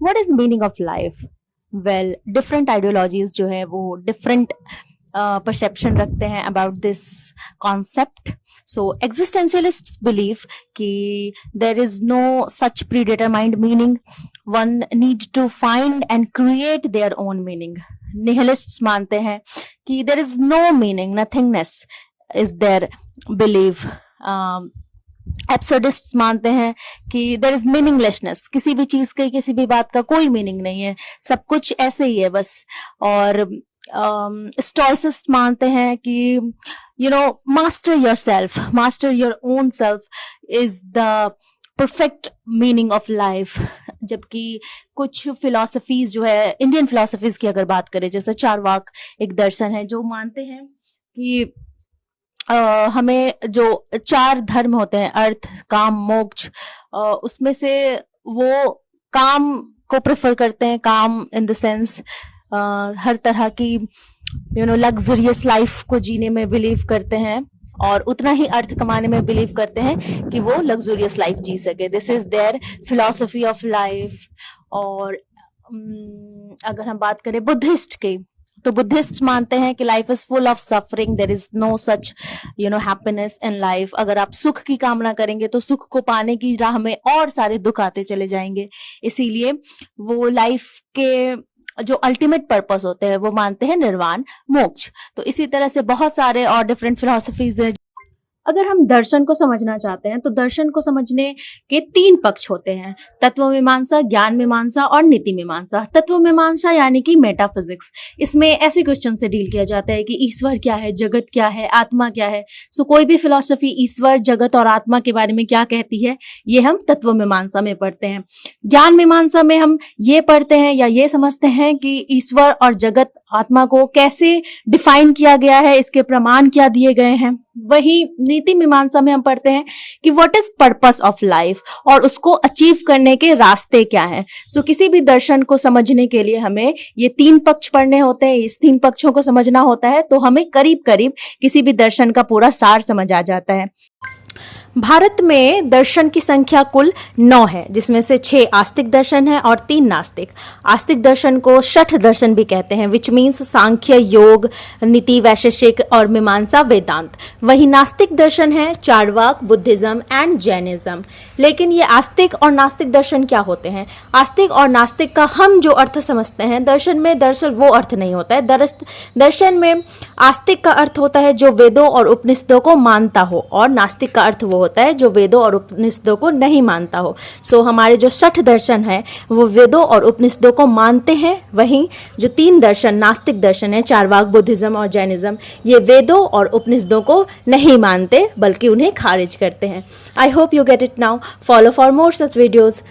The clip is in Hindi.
What is meaning of life? Well, different ideologies जो है वो डिफरेंट परसेप्शन रखते हैं about this concept. So existentialist believe कि there is no such predetermined meaning, one need to find and create their own meaning. Nihilists मानते हैं कि there is no meaning, nothingness is there believe. Absurdist मानते हैं कि देर इज मीनिंगलेसनेस, किसी भी चीज की, किसी भी बात का कोई मीनिंग नहीं है, सब कुछ ऐसे ही है बस. और स्टोइसिस्ट मानते हैं कि master your self, master your own self is the perfect meaning of life. जबकि कुछ फिलोसफीज जो है, इंडियन फिलोसफीज की अगर बात करें, जैसे चारवाक एक दर्शन है जो मानते हैं कि हमें जो 4 धर्म होते हैं, अर्थ, काम, मोक्ष, उसमें से वो काम को प्रेफर करते हैं. काम इन द सेंस हर तरह की लग्जरियस लाइफ को जीने में बिलीव करते हैं, और उतना ही अर्थ कमाने में बिलीव करते हैं कि वो लग्जरियस लाइफ जी सके. This is their philosophy of life. और अगर हम बात करें बुद्धिस्ट की, तो बुद्धिस्ट मानते हैं कि life is full of suffering, there is no such happiness in life. अगर आप सुख की कामना करेंगे तो सुख को पाने की राह में और सारे दुख आते चले जाएंगे. इसीलिए वो लाइफ के जो अल्टीमेट पर्पस होते हैं वो मानते हैं निर्वाण, मोक्ष. तो इसी तरह से बहुत सारे और डिफरेंट फिलोसफीज है. अगर हम दर्शन को समझना चाहते हैं तो दर्शन को समझने के 3 पक्ष होते हैं: तत्व मीमांसा, ज्ञान मीमांसा और नीति मीमांसा. तत्व मीमांसा यानी कि मेटाफिजिक्स. इसमें ऐसे क्वेश्चन से डील किया जाता है कि ईश्वर क्या है, जगत क्या है, आत्मा क्या है. सो कोई भी फिलॉसफी ईश्वर, जगत और आत्मा के बारे में क्या कहती है, ये हम तत्व मीमांसा में पढ़ते हैं. ज्ञान मीमांसा में हम ये पढ़ते हैं या ये समझते हैं कि ईश्वर और जगत, आत्मा को कैसे डिफाइन किया गया है, इसके प्रमाण क्या दिए गए हैं. वही नीति मीमांसा में हम पढ़ते हैं कि what is purpose of life और उसको अचीव करने के रास्ते क्या हैं. सो किसी भी दर्शन को समझने के लिए हमें ये 3 पक्ष पढ़ने होते हैं. इस 3 पक्षों को समझना होता है तो हमें करीब करीब किसी भी दर्शन का पूरा सार समझ आ जाता है. भारत में दर्शन की संख्या कुल 9 है, जिसमें से 6 आस्तिक दर्शन है और 3 नास्तिक. आस्तिक दर्शन को शठ दर्शन भी कहते हैं, विच मीन्स सांख्य, योग, नीति, वैशेषिक और मीमांसा, वेदांत. वही नास्तिक दर्शन है चारवाक, बुद्धिज्म एंड जैनिज्म. लेकिन ये आस्तिक और नास्तिक दर्शन क्या होते हैं? आस्तिक और नास्तिक का हम जो अर्थ समझते हैं दर्शन में, दरअसल वो अर्थ नहीं होता है. दर्शन में आस्तिक का अर्थ होता है जो वेदों और उपनिषदों को मानता हो, और नास्तिक का अर्थ वो होता है जो वेदों और उपनिषदों को नहीं मानता हो. सो हमारे जो शठ दर्शन है वो वेदों और उपनिषदों को मानते हैं. वहीं जो 3 दर्शन नास्तिक दर्शन है, चारवाक, बुद्धिज्म और जैनिज्म, ये वेदों और उपनिषदों को नहीं मानते बल्कि उन्हें खारिज करते हैं. I hope you get it now. Follow for more such videos.